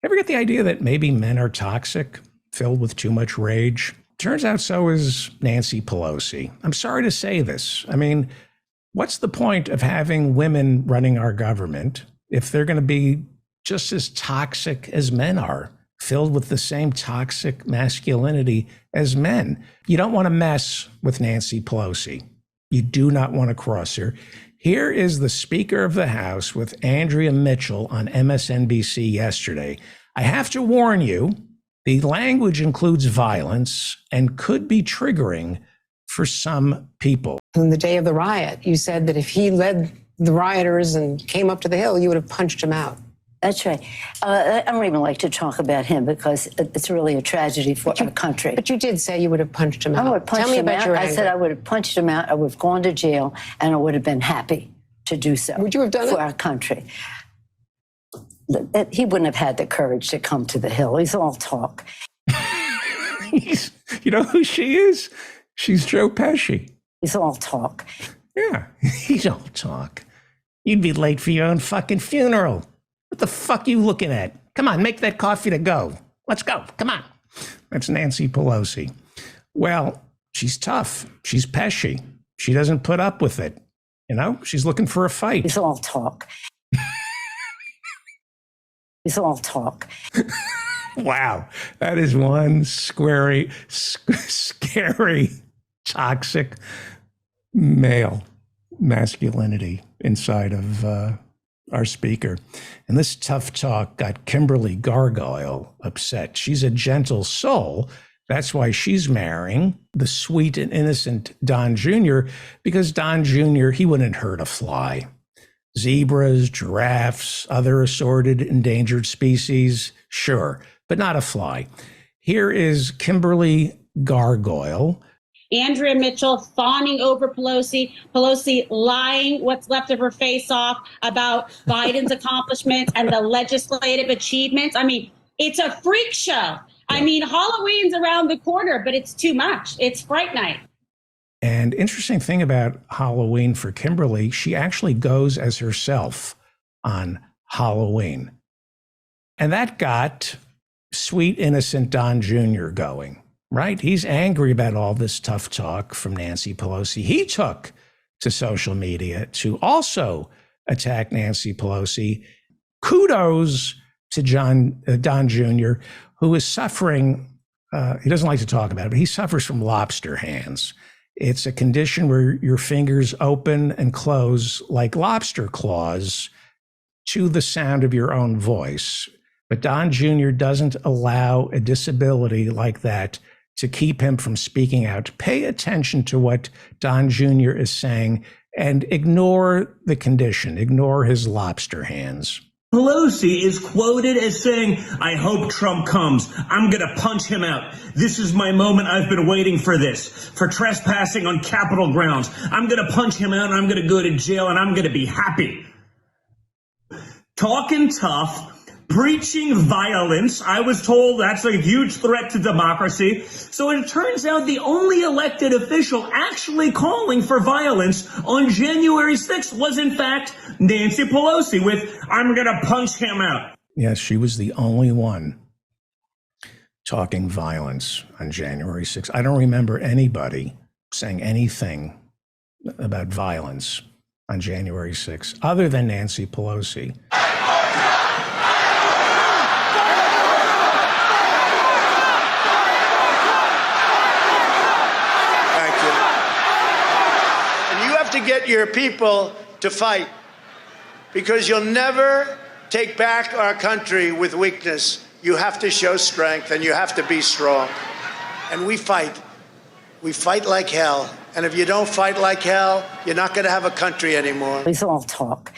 Ever get the idea that maybe men are toxic, filled with too much rage? Turns out so is Nancy Pelosi. I'm sorry to say this. I mean, what's the point of having women running our government if they're going to be just as toxic as men are, filled with the same toxic masculinity as men? You don't want to mess with Nancy Pelosi. You do not want to cross her. Here is the Speaker of the House with Andrea Mitchell on MSNBC yesterday. I have to warn you, the language includes violence and could be triggering for some people. On the day of the riot, you said that if he led the rioters and came up to the Hill, you would have punched him out. That's right. I don't even like to talk about him because it's really a tragedy for our country. But you did say you would have punched him out. I would have punched him out. I said I would have punched him out. I would have gone to jail, and I would have been happy to do so. Would you have done it? For our country. He wouldn't have had the courage to come to the Hill. He's all talk. You know who she is? She's Joe Pesci. He's all talk. Yeah, he's all talk. You'd be late for your own fucking funeral. What the fuck are you looking at? Come on, make that coffee to go. Let's go. Come on. That's Nancy Pelosi. Well, she's tough. She's Pesci. She doesn't put up with it. You know, she's looking for a fight. He's all talk. He's all talk. Wow. That is one scary, toxic male masculinity inside of our speaker. And this tough talk got Kimberly Gargoyle upset. She's a gentle soul. That's why she's marrying the sweet and innocent Don Jr., because Don Jr., he wouldn't hurt a fly. Zebras, giraffes, other assorted endangered species, sure, but not a fly. Here is Kimberly Gargoyle. Andrea Mitchell fawning over Pelosi, Pelosi lying what's left of her face off about Biden's accomplishments and the legislative achievements. I mean, it's a freak show. I mean, Halloween's around the corner, but it's too much. It's Fright Night. And interesting thing about Halloween for Kimberly, she actually goes as herself on Halloween. And that got sweet, innocent Don Jr. going. Right? He's angry about all this tough talk from Nancy Pelosi. He took to social media to also attack Nancy Pelosi. Kudos to Don Jr., who is suffering, he doesn't like to talk about it, but he suffers from lobster hands. It's a condition where your fingers open and close like lobster claws to the sound of your own voice. But Don Jr. doesn't allow a disability like that to keep him from speaking out. Pay attention to what Don Jr. is saying and ignore the condition, ignore his lobster hands. Pelosi is quoted as saying, "I hope Trump comes. I'm going to punch him out. This is my moment. I've been waiting for this, for trespassing on Capitol grounds. I'm going to punch him out and I'm going to go to jail and I'm going to be happy." Talking tough, preaching violence. I was told that's a huge threat to democracy. So it turns out the only elected official actually calling for violence on January 6th was, in fact, Nancy Pelosi with, "I'm going to punch him out." Yes, she was the only one talking violence on January 6th. I don't remember anybody saying anything about violence on January 6th other than Nancy Pelosi. To get your people to fight, because you'll never take back our country with weakness. You have to show strength and you have to be strong. And we fight. We fight like hell. And if you don't fight like hell, you're not going to have a country anymore. He's all talk.